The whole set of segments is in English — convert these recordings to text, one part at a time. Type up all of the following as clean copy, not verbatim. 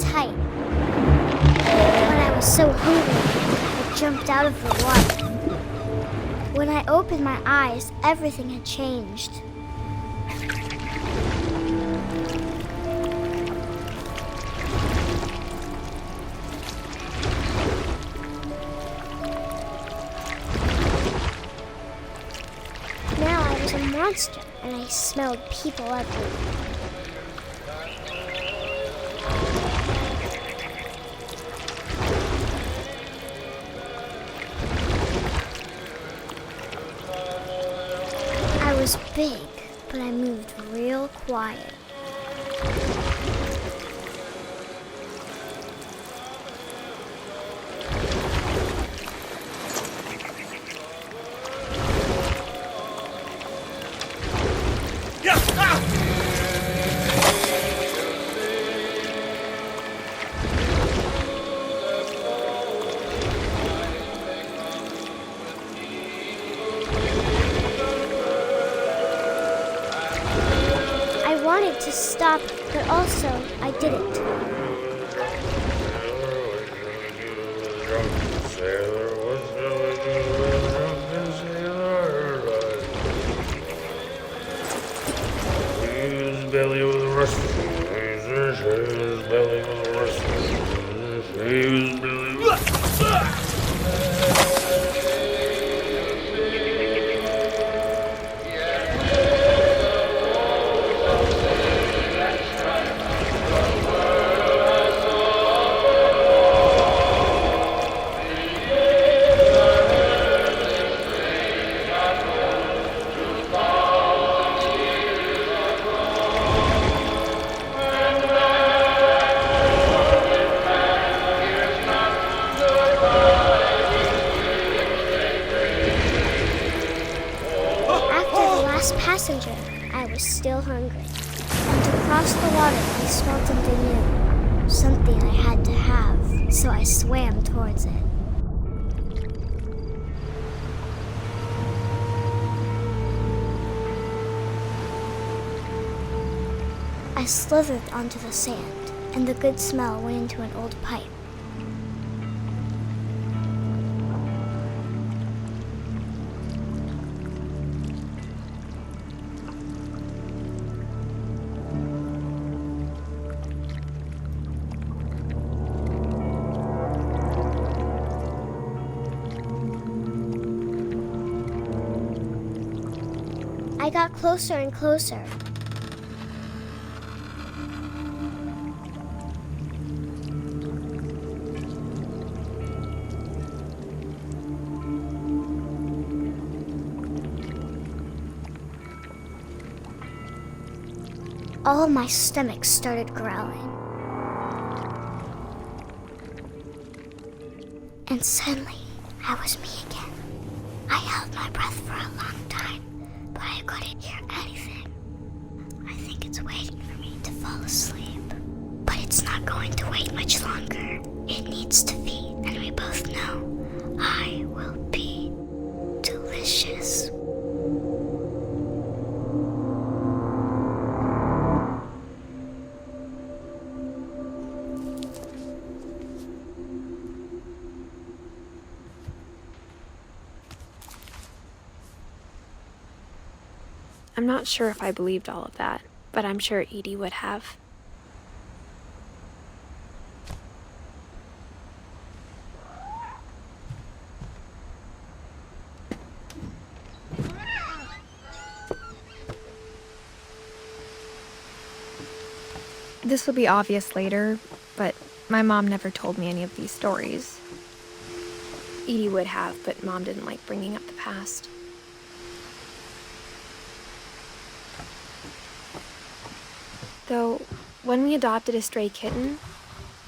tight. When I was so hungry, I jumped out of the water. When I opened my eyes, everything had changed. Now I was a monster, and I smelled people everywhere. I was big, but I moved real quiet. I wanted to stop, but also I didn't. Passenger, I was still hungry. And to cross the water, I smelled something new. Something I had to have, so I swam towards it. I slithered onto the sand, and the good smell went into an old pipe. I got closer and closer. All my stomach started growling. And suddenly, I was me again. I held my breath for a long time. But I couldn't hear anything. I think it's waiting for me to fall asleep. But it's not going to wait much longer. It needs to feed, and we both know I will be delicious. I'm not sure if I believed all of that, but I'm sure Edie would have. This will be obvious later, but my mom never told me any of these stories. Edie would have, but Mom didn't like bringing up the past. Though, when we adopted a stray kitten,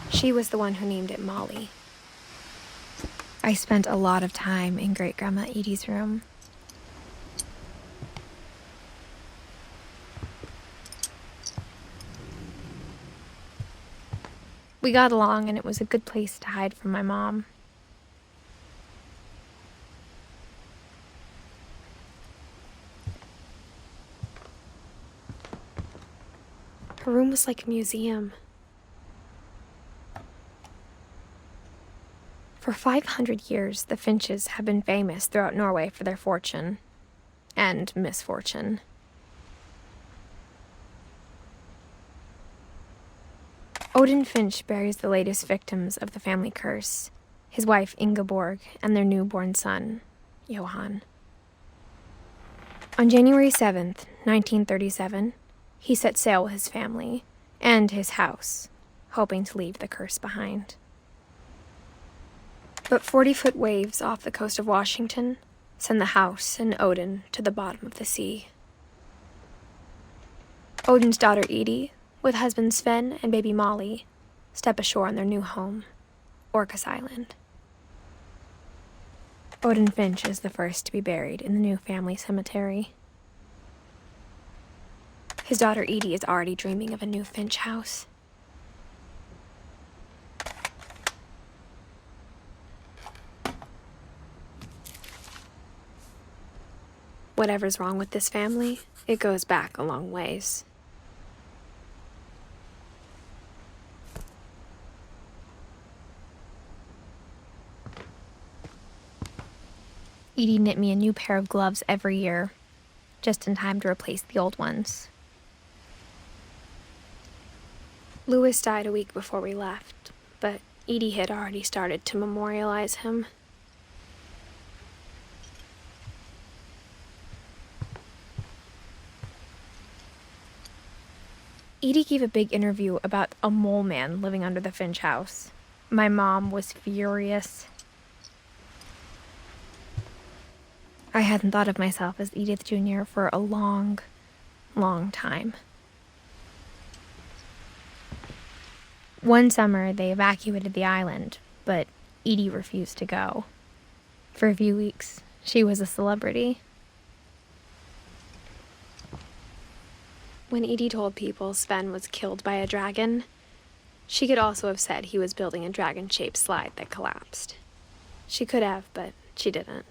she was the one who named it Molly. I spent a lot of time in Great-Grandma Edie's room. We got along, and it was a good place to hide from my mom. Her room was like a museum. For 500 years, the Finches have been famous throughout Norway for their fortune and misfortune. Odin Finch buries the latest victims of the family curse, his wife Ingeborg and their newborn son, Johan. On January 7th, 1937, he set sail with his family and his house, hoping to leave the curse behind. But 40-foot waves off the coast of Washington send the house and Odin to the bottom of the sea. Odin's daughter Edie, with husband Sven and baby Molly, step ashore on their new home, Orca's Island. Odin Finch is the first to be buried in the new family cemetery. His daughter Edie is already dreaming of a new Finch house. Whatever's wrong with this family, it goes back a long ways. Edie knit me a new pair of gloves every year, just in time to replace the old ones. Louis died a week before we left, but Edie had already started to memorialize him. Edie gave a big interview about a mole man living under the Finch house. My mom was furious. I hadn't thought of myself as Edith Jr. for a long, long time. One summer, they evacuated the island, but Edie refused to go. For a few weeks, she was a celebrity. When Edie told people Sven was killed by a dragon, she could also have said he was building a dragon-shaped slide that collapsed. She could have, but she didn't.